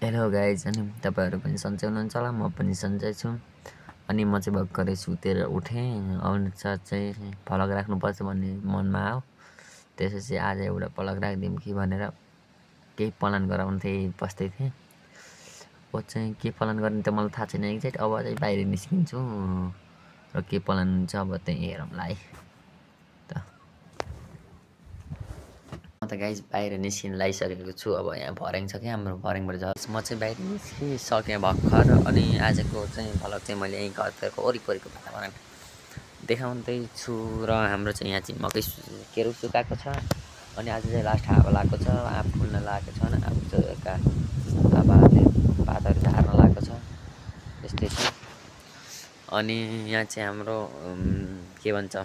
Hello guys, अनि तपाईँहरू पनि सन्चै हुनुहुन्छ होला। म पनि सन्चै छु। अनि म चाहिँ भर्खरै सुतेर उठेँ। अनुसार चाहिँ फलक राख्नुपर्छ भन्ने मनमा आयो। त्यसपछि आज एउटा फलक राखिदिउँ कि भनेर केही प्लान गराउँदै बस्दै थिएँ। ओ चाहिँ के प्लान गर्ने त मलाई थाहा छैन एक्ज्याक्ट। अब चाहिँ बाहिर निस्किन्छु र के प्लान हुन्छ अब त्यहीँ हेरौँला है त। म त गाइज बाहिर निस्किन लागिसकेको छु। अब यहाँ भर्याङ छ कि हाम्रो भर्याङबाट झर्छ। म चाहिँ बाहिर निस्किसकेँ भर्खर। अनि आजको चाहिँ भ्लग चाहिँ मैले यहीँ घरको वरिपरिको वातावरण देखाउँदैछु। र हाम्रो चाहिँ यहाँ चाहिँ मकै केरो सुकाएको छ। अनि आज चाहिँ लास्ट हावा लगाएको छ, आँप फुल्न लागेको छ, आँपका हावाले पातहरू झार्न लागेको छ, त्यस्तै छ। अनि यहाँ चाहिँ हाम्रो के भन्छ,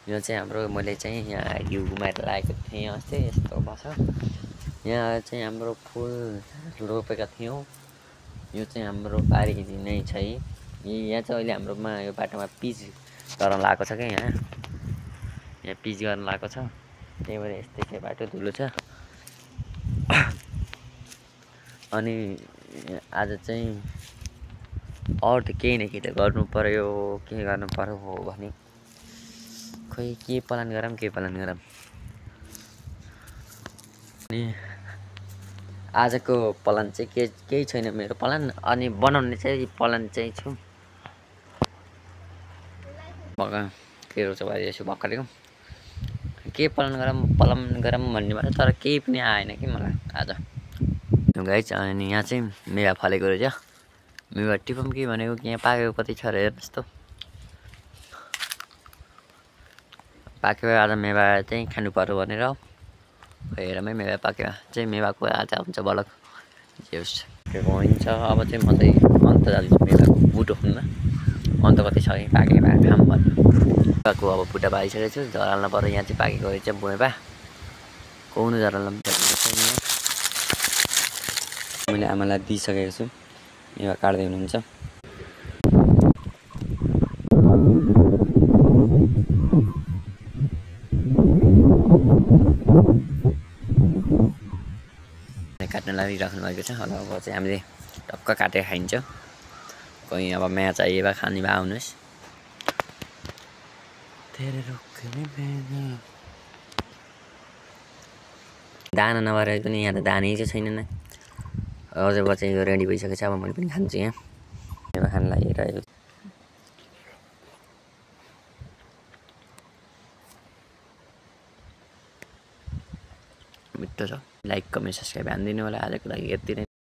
यो चाहिँ हाम्रो मैले चाहिँ यहाँ हिउँ घुमाएर लागेको थिएँ अस्ति। यस्तो भएछ। यहाँ चाहिँ हाम्रो फुल रोपेका थियौँ। यो चाहिँ हाम्रो बारी नै छ। यहाँ चाहिँ अहिले हाम्रोमा यो बाटोमा पिच गर्न लागेको छ क्या। यहाँ पिच गर्न लागेको छ, त्यही भएर यस्तै छ बाटो, धुलो छ। अनि आज चाहिँ अरू त केही न केही त गर्नु पर्यो। के गर्नु पर्यो हो भने खोइ के प्लान गरौँ के प्लान गरौँ। अनि आजको प्लान चाहिँ केही छैन मेरो प्लान। अनि बनाउने चाहिँ प्लान चाहिँ छु। केरो चाहिँ भइरहेछु भर्खरको। के प्लान गरौँ भन्ने भयो, तर केही पनि आएन कि मलाई आज। गाइज, अनि यहाँ चाहिँ मेवा फलेको रहेछ। मेवा टिपौँ कि भनेको कि यहाँ पाकेको कति छ र हेर्नुहोस् त। पाक्यो आज मेवा चाहिँ खानु पर्यो भनेर हेरमै मेवा पाक्यो चाहिँ मेवाको आज हुन्छ भलक जे होस् के भइन्छ। अब चाहिँ म चाहिँ अन्त जाँदैछु मेवाको बुटो खुन्न। अन्त कति छ कि पाकेको भए खाम भन्नु। मेवाको अब बुट्टा पाइसकेको छु, झराल्न पर्यो। यहाँ चाहिँ पाकेको रहेछ मेवा, कौनो झराल्न मैले आमालाई दिइसकेको छु। मेवा काट्दै हुनुहुन्छ। काट्न लागिराख्नु भएको छ। अब चाहिँ हामीले टक्क काटेर खाइन्छ। कहीँ अब मेवा चाहिए भए खाने भए आउनुहोस्। दाना नभएर पनि यहाँ त दानै चाहिँ छैन। अझै बच्चा यो रेडी भइसकेको छ। अब मैले पनि खान्छु। यहाँ मेवा खान लागिरहेको छु। मिठो छ। लाइक कमेन्ट सब्सक्राइब हानिदिनु होला। आजको लागि यति नै।